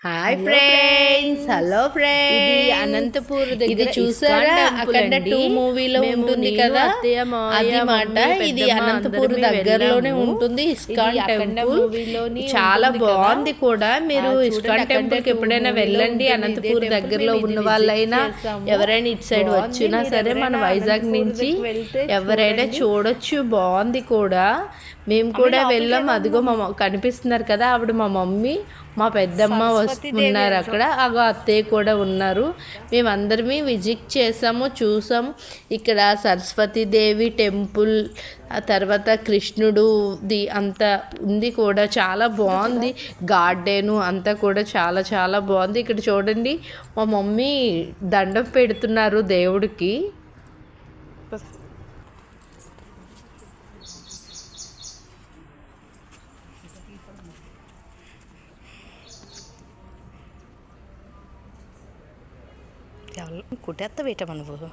Hi friends, hello friends. ఇది అనంతపూర్ దగ్గర ఇది చూసారా? అఖండ 2 మూవీలో ఉంటుంది కదా, అది మాట. ఇది అనంతపూర్ దగ్గరలోనే ఉంటుంది ఇస్కాన్ టెంపుల్. చాలా బాగుంది కూడా. మీరు ఇస్కాన్ టెంపుల్ కి ఎప్పుడైనా వెళ్ళండి. అనంతపూర్ దగ్గరలో ఉన్న వాళ్ళైనా ఎవరైనా ఇటు సైడ్ వచ్చినా సరే మన వైజాగ్ నుంచి ఎవరైనా చూడొచ్చు. బాగుంది కూడా. మేము కూడా వెళ్ళాం. అదిగో కనిపిస్తున్నారు కదా, ఆవిడ మా మమ్మీ, మా పెద్దమ్మ ఉన్నారు అక్కడ. అత్తయ్య కూడా ఉన్నారు. మేమందరమే విజిట్ చేసాము, చూసాము. ఇక్కడ సరస్వతీదేవి టెంపుల్, ఆ తర్వాత కృష్ణుడుది అంతా ఉంది కూడా. చాలా బాగుంది. గార్డెను అంతా కూడా చాలా చాలా బాగుంది. ఇక్కడ చూడండి, మా మమ్మీ దండం పెడుతున్నారు దేవుడికి. కుట్టేస్తా వేయటం నువ్వు.